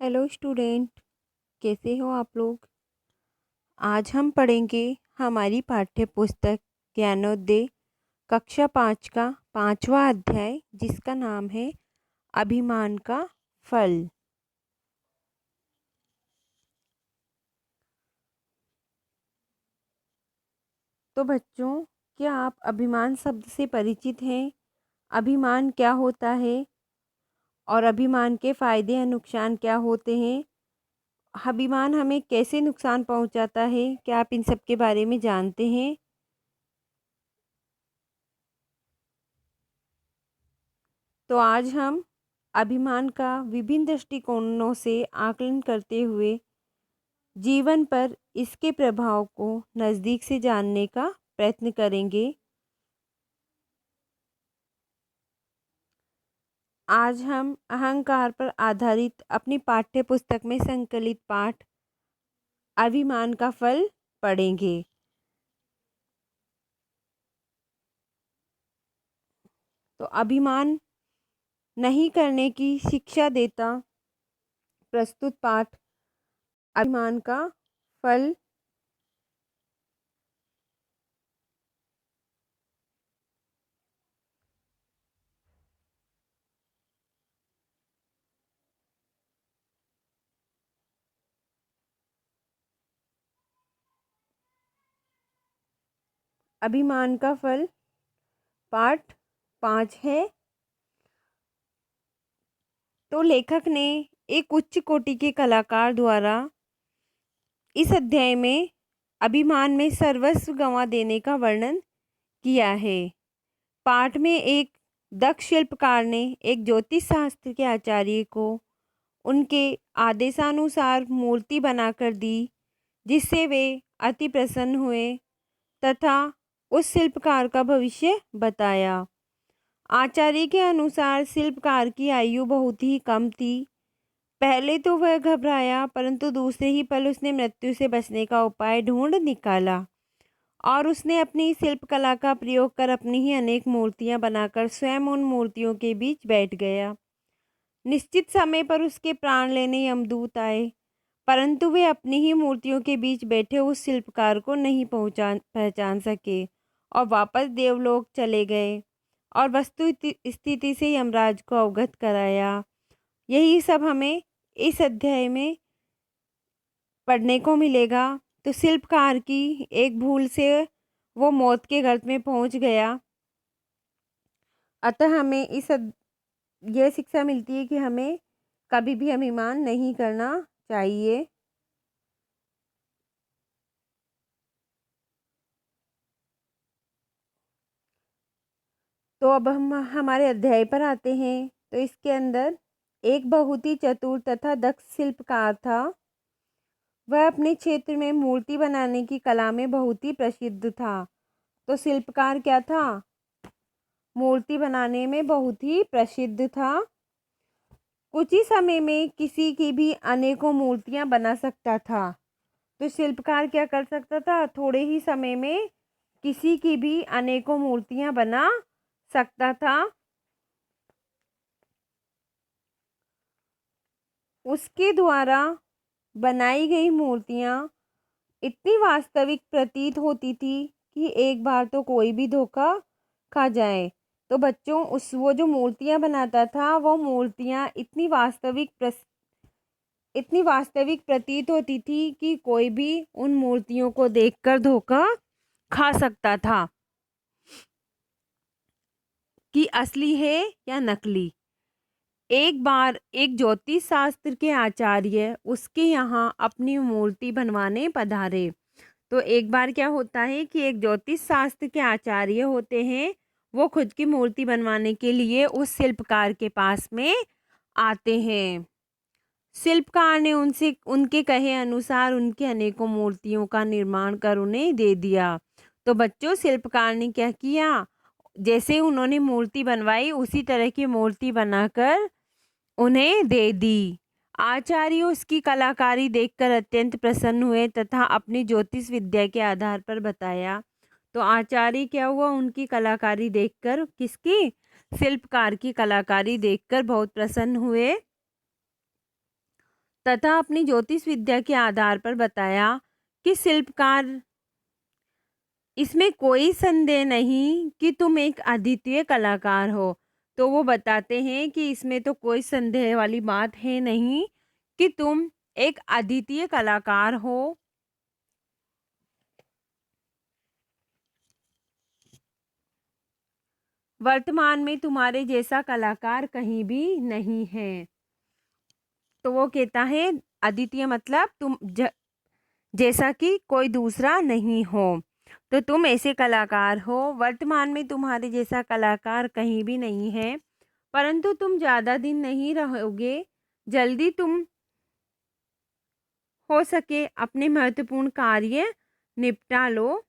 Hello student, कैसे हो आप लोग। आज हम पढ़ेंगे हमारी पाठ्य पुस्तक ज्ञानोदय कक्षा 5 का 5वां अध्याय, जिसका नाम है अभिमान का फल। तो बच्चों, क्या आप अभिमान शब्द से परिचित हैं? अभिमान क्या होता है और अभिमान के फायदे या नुकसान क्या होते हैं? अभिमान हमें कैसे नुकसान पहुंचाता है, क्या आप इन सब के बारे में जानते हैं? तो आज हम अभिमान का विभिन्न दृष्टिकोणों से आकलन करते हुए जीवन पर इसके प्रभाव को नज़दीक से जानने का प्रयत्न करेंगे। आज हम अहंकार पर आधारित अपनी पाठ्य पुस्तक में संकलित पाठ अभिमान का फल पढ़ेंगे। तो अभिमान नहीं करने की शिक्षा देता प्रस्तुत पाठ अभिमान का फल। अभिमान का फल पाठ 5 है। तो लेखक ने एक उच्च कोटि के कलाकार द्वारा इस अध्याय में अभिमान में सर्वस्व गंवा देने का वर्णन किया है। पाठ में एक दक्ष शिल्पकार ने एक ज्योतिष शास्त्र के आचार्य को उनके आदेशानुसार मूर्ति बनाकर दी, जिससे वे अति प्रसन्न हुए तथा उस शिल्पकार का भविष्य बताया। आचार्य के अनुसार शिल्पकार की आयु बहुत ही कम थी। पहले तो वह घबराया, परंतु दूसरे ही पल उसने मृत्यु से बचने का उपाय ढूंढ निकाला और उसने अपनी शिल्पकला का प्रयोग कर अपनी ही अनेक मूर्तियां बनाकर स्वयं उन मूर्तियों के बीच बैठ गया। निश्चित समय पर उसके प्राण लेने यमदूत आए, परंतु वे अपनी ही मूर्तियों के बीच बैठे उस शिल्पकार को नहीं पहचान सके और वापस देवलोक चले गए और वस्तु स्थिति से यमराज को अवगत कराया। यही सब हमें इस अध्याय में पढ़ने को मिलेगा। तो शिल्पकार की एक भूल से वो मौत के गर्त में पहुंच गया। अतः हमें यह शिक्षा मिलती है कि हमें कभी भी अभिमान नहीं करना चाहिए। तो अब हम हमारे अध्याय पर आते हैं। तो इसके अंदर एक बहुत ही चतुर तथा दक्ष शिल्पकार था। वह अपने क्षेत्र में मूर्ति बनाने की कला में बहुत ही प्रसिद्ध था। तो शिल्पकार क्या था? मूर्ति बनाने में बहुत ही प्रसिद्ध था। कुछ ही समय में किसी की भी अनेकों मूर्तियां बना सकता था। तो शिल्पकार क्या कर सकता था? थोड़े ही समय में किसी की भी अनेकों मूर्तियां बना सकता था। उसके द्वारा बनाई गई मूर्तियां इतनी वास्तविक प्रतीत होती थी कि एक बार तो कोई भी धोखा खा जाए। तो बच्चों, वो जो मूर्तियां बनाता था, वो मूर्तियां इतनी वास्तविक प्रतीत होती थी कि कोई भी उन मूर्तियों को देखकर धोखा खा सकता था कि असली है या नकली। एक बार एक ज्योतिष शास्त्र के आचार्य उसके यहाँ अपनी मूर्ति बनवाने पधारे। तो एक बार क्या होता है कि एक ज्योतिष शास्त्र के आचार्य होते हैं, वो खुद की मूर्ति बनवाने के लिए उस शिल्पकार के पास में आते हैं। शिल्पकार ने उनसे उनके कहे अनुसार उनकी अनेकों मूर्तियों का निर्माण कर उन्हें दे दिया। तो बच्चों, शिल्पकार ने क्या किया? जैसे उन्होंने मूर्ति बनवाई उसी तरह की मूर्ति बनाकर उन्हें दे दी। आचार्य उसकी कलाकारी देखकर अत्यंत प्रसन्न हुए तथा अपनी ज्योतिष विद्या के आधार पर बताया। तो आचार्य क्या हुआ? उनकी कलाकारी देखकर, किसकी? शिल्पकार की कलाकारी देखकर बहुत प्रसन्न हुए। तथा अपनी ज्योतिष विद्या के आधार पर बताया कि शिल्पकार, इसमें कोई संदेह नहीं कि तुम एक अद्वितीय कलाकार हो। तो वो बताते हैं कि इसमें तो कोई संदेह वाली बात है नहीं कि तुम एक अद्वितीय कलाकार हो। वर्तमान में तुम्हारे जैसा कलाकार कहीं भी नहीं है। तो वो कहता है अद्वितीय मतलब तुम जैसा कि कोई दूसरा नहीं हो। तो तुम ऐसे कलाकार हो, वर्तमान में तुम्हारे जैसा कलाकार कहीं भी नहीं है, परंतु तुम ज़्यादा दिन नहीं रहोगे। जल्दी तुम हो सके अपने महत्वपूर्ण कार्य निपटा लो,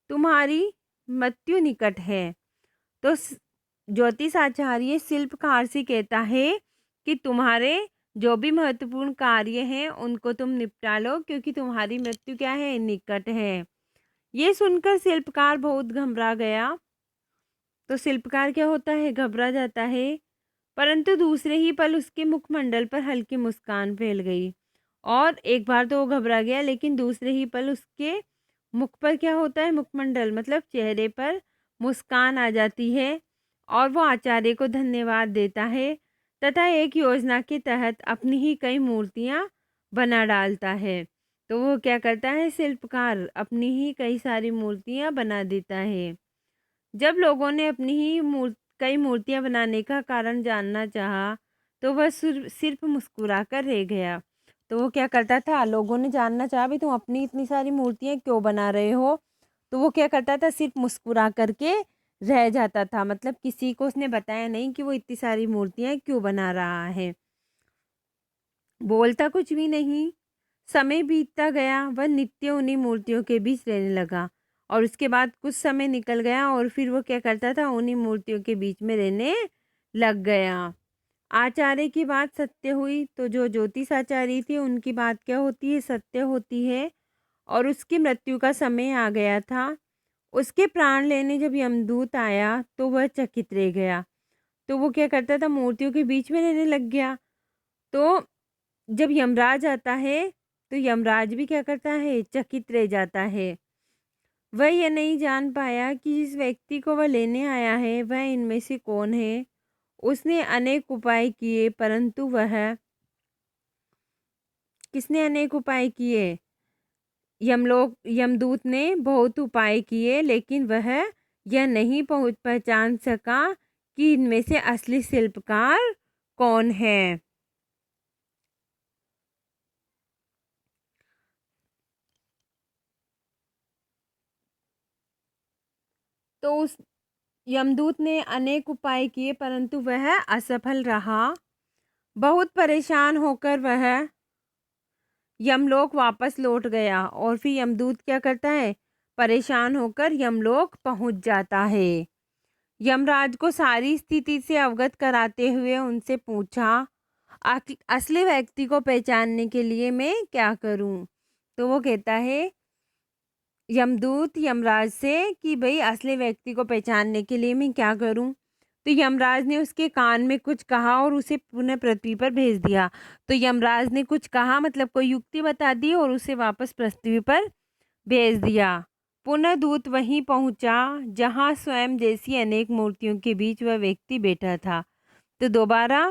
तुम्हारी मृत्यु निकट है। तो ज्योतिष आचार्य शिल्पकार से कहता है कि तुम्हारे जो भी महत्वपूर्ण कार्य हैं उनको तुम निपटा लो, क्योंकि तुम्हारी मृत्यु क्या है, निकट है। ये सुनकर शिल्पकार बहुत घबरा गया। तो शिल्पकार क्या होता है, घबरा जाता है। परंतु दूसरे ही पल उसके मुखमंडल पर हल्की मुस्कान फैल गई। और एक बार तो वो घबरा गया, लेकिन दूसरे ही पल उसके मुख पर क्या होता है, मुखमंडल मतलब चेहरे पर मुस्कान आ जाती है। और वो आचार्य को धन्यवाद देता है तथा एक योजना के तहत अपनी ही कई मूर्तियाँ बना डालता है। तो वो क्या करता है, शिल्पकार अपनी ही कई सारी मूर्तियाँ बना देता है। जब लोगों ने अपनी ही कई मूर्तियाँ बनाने का कारण जानना चाहा, तो वह सिर्फ मुस्कुरा कर रह गया। तो वो क्या करता था, लोगों ने जानना चाहा भी तुम अपनी इतनी सारी मूर्तियाँ क्यों बना रहे हो, तो वो क्या करता था, सिर्फ मुस्कुरा करके रह जाता था। मतलब किसी को उसने बताया नहीं कि वो इतनी सारी मूर्तियाँ क्यों बना रहा है, बोलता कुछ भी नहीं। समय बीतता गया, वह नित्य उन्हीं मूर्तियों के बीच रहने लगा। और उसके बाद कुछ समय निकल गया और फिर वो क्या करता था, उन्हीं मूर्तियों के बीच में रहने लग गया। आचार्य की बात सत्य हुई, तो जो ज्योतिष आचार्य थी उनकी बात क्या होती है, सत्य होती है। और उसकी मृत्यु का समय आ गया था। उसके प्राण लेने जब यमदूत आया तो वह चकित रह गया। तो वो क्या करता था, मूर्तियों के बीच में रहने लग गया। तो जब यमराज आता है तो यमराज भी क्या करता है, चकित रह जाता है। वह यह नहीं जान पाया कि जिस व्यक्ति को वह लेने आया है वह इनमें से कौन है। उसने अनेक उपाय किए, परंतु वह, किसने अनेक उपाय किए, यमदूत ने बहुत उपाय किए, लेकिन वह यह नहीं पहचान सका कि इनमें से असली शिल्पकार कौन है। तो उस यमदूत ने अनेक उपाय किए, परंतु वह असफल रहा। बहुत परेशान होकर वह यमलोक वापस लौट गया। और फिर यमदूत क्या करता है, परेशान होकर यमलोक पहुंच जाता है। यमराज को सारी स्थिति से अवगत कराते हुए उनसे पूछा, असली व्यक्ति को पहचानने के लिए मैं क्या करूं। तो वो कहता है यमदूत यमराज से कि भाई असली व्यक्ति को पहचानने के लिए मैं क्या करूं। तो यमराज ने उसके कान में कुछ कहा और उसे पुनः पृथ्वी पर भेज दिया। तो यमराज ने कुछ कहा मतलब कोई युक्ति बता दी और उसे वापस पृथ्वी पर भेज दिया। पुनः दूत वहीं पहुंचा जहां स्वयं जैसी अनेक मूर्तियों के बीच वह व्यक्ति बैठा था। तो दोबारा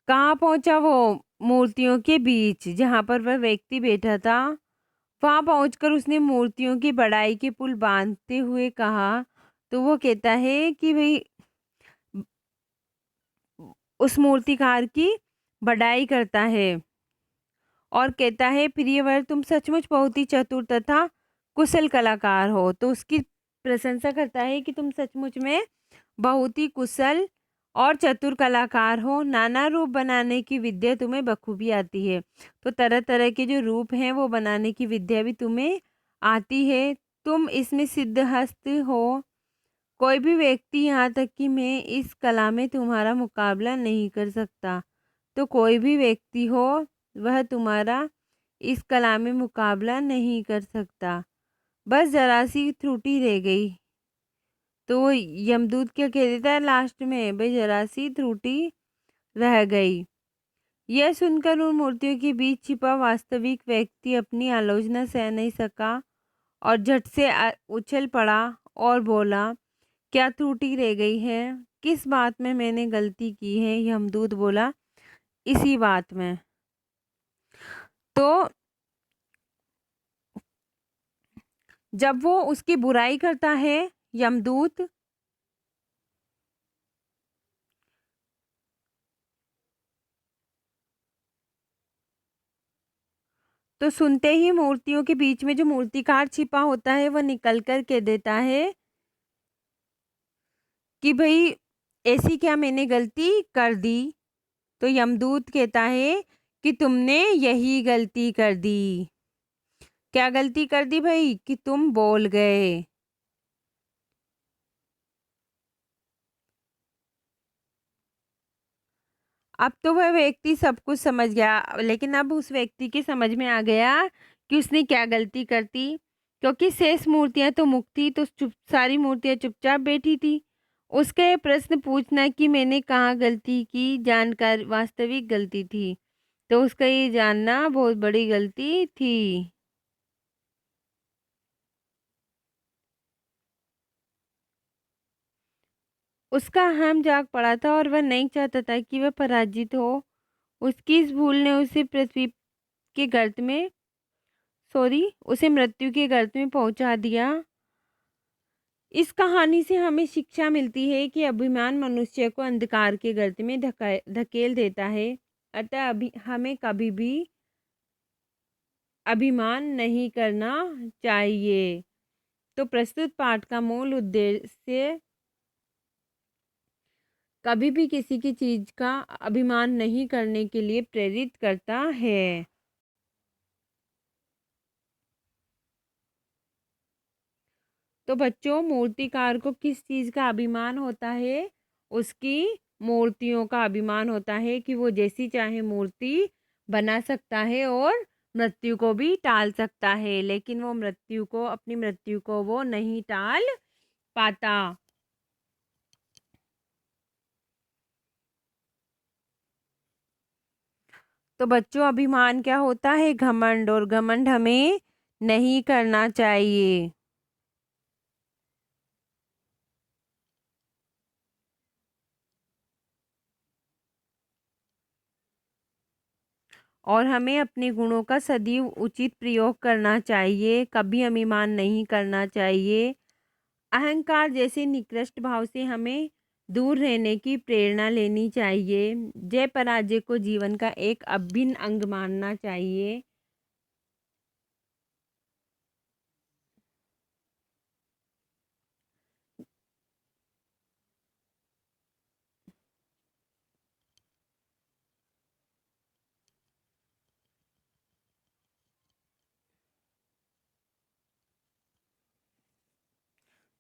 कहाँ पहुंचा, वो मूर्तियों के बीच जहां पर वह व्यक्ति बैठा था। वहां पहुंचकर उसने मूर्तियों की बड़ाई के पुल बांधते हुए कहा। तो वो कहता है कि भाई उस मूर्तिकार की बड़ाई करता है और कहता है, प्रियवर तुम सचमुच बहुत ही चतुर तथा कुशल कलाकार हो। तो उसकी प्रशंसा करता है कि तुम सचमुच में बहुत ही कुशल और चतुर कलाकार हो। नाना रूप बनाने की विद्या तुम्हें बखूबी आती है। तो तरह तरह के जो रूप हैं वो बनाने की विद्या भी तुम्हें आती है। तुम इसमें सिद्धहस्त हो। कोई भी व्यक्ति, यहाँ तक कि मैं इस कला में तुम्हारा मुकाबला नहीं कर सकता। तो कोई भी व्यक्ति हो वह तुम्हारा इस कला में मुकाबला नहीं कर सकता। बस जरा सी त्रुटि रह गई। तो वो यमदूत क्या कह देता है लास्ट में, भाई जरा सी त्रुटि रह गई। यह सुनकर उन मूर्तियों के बीच छिपा वास्तविक व्यक्ति अपनी आलोचना सह नहीं सका और झट से उछल पड़ा और बोला, क्या त्रुटि रह गई है? किस बात में मैंने गलती की है? यमदूत बोला, इसी बात में। तो जब वो उसकी बुराई करता है यमदूत, तो सुनते ही मूर्तियों के बीच में जो मूर्तिकार छिपा होता है वह निकल कर कह देता है कि भाई ऐसी क्या मैंने गलती कर दी? तो यमदूत कहता है कि तुमने यही गलती कर दी। क्या गलती कर दी भाई? कि तुम बोल गए। अब तो वह व्यक्ति सब कुछ समझ गया, लेकिन अब उस व्यक्ति के समझ में आ गया कि उसने क्या गलती कर दी, क्योंकि शेष मूर्तियां तो मुक्त थी, तो सारी मूर्तियां चुपचाप बैठी थी। उसका ये प्रश्न पूछना कि मैंने कहाँ गलती की जानकर वास्तविक गलती थी, तो उसका ये जानना बहुत बड़ी गलती थी। उसका अहम जाग पड़ा था और वह नहीं चाहता था कि वह पराजित हो। उसकी इस भूल ने उसे पृथ्वी के गर्त में उसे मृत्यु के गर्त में पहुंचा दिया। इस कहानी से हमें शिक्षा मिलती है कि अभिमान मनुष्य को अंधकार के गर्त में धकेल देता है। अतः हमें कभी भी अभिमान नहीं करना चाहिए। तो प्रस्तुत पाठ का मूल उद्देश्य कभी भी किसी की चीज का अभिमान नहीं करने के लिए प्रेरित करता है। तो बच्चों, मूर्तिकार को किस चीज का अभिमान होता है? उसकी मूर्तियों का अभिमान होता है कि वो जैसी चाहे मूर्ति बना सकता है और मृत्यु को भी टाल सकता है, लेकिन वो अपनी मृत्यु को वो नहीं टाल पाता। तो बच्चों, अभिमान क्या होता है? घमंड, और घमंड हमें नहीं करना चाहिए। और हमें अपने गुणों का सदैव उचित प्रयोग करना चाहिए, कभी अभिमान नहीं करना चाहिए। अहंकार जैसे निकृष्ट भाव से हमें दूर रहने की प्रेरणा लेनी चाहिए। जय पराजय को जीवन का एक अभिन्न अंग मानना चाहिए।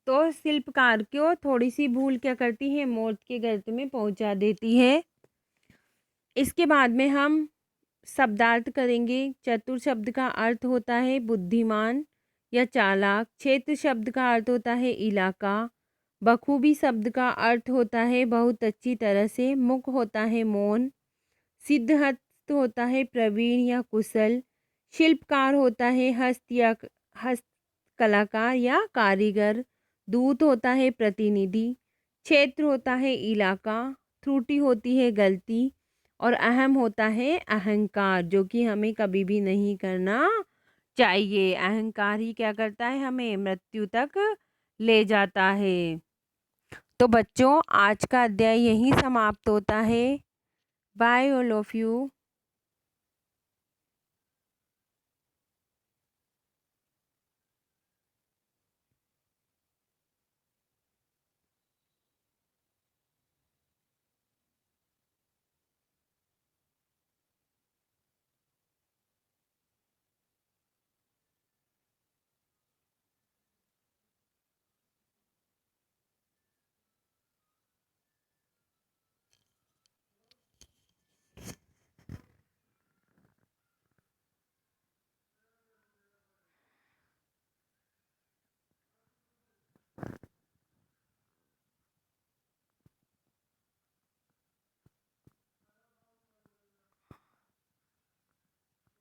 तो शिल्पकार को थोड़ी सी भूल क्या करती है? मौत के गर्त में पहुंचा देती है। इसके बाद में हम शब्दार्थ करेंगे। चतुर शब्द का अर्थ होता है बुद्धिमान या चालाक। क्षेत्र शब्द का अर्थ होता है इलाका। बखूबी शब्द का अर्थ होता है बहुत अच्छी तरह से। मुख होता है मौन। सिद्धहस्त होता है प्रवीण या कुशल। शिल्पकार होता है हस्त कलाकार या कारीगर। दूत होता है प्रतिनिधि। क्षेत्र होता है इलाका। त्रुटि होती है गलती। और अहम होता है अहंकार, जो कि हमें कभी भी नहीं करना चाहिए। अहंकार ही क्या करता है? हमें मृत्यु तक ले जाता है। तो बच्चों, आज का अध्याय यहीं समाप्त होता है। Bye all of you.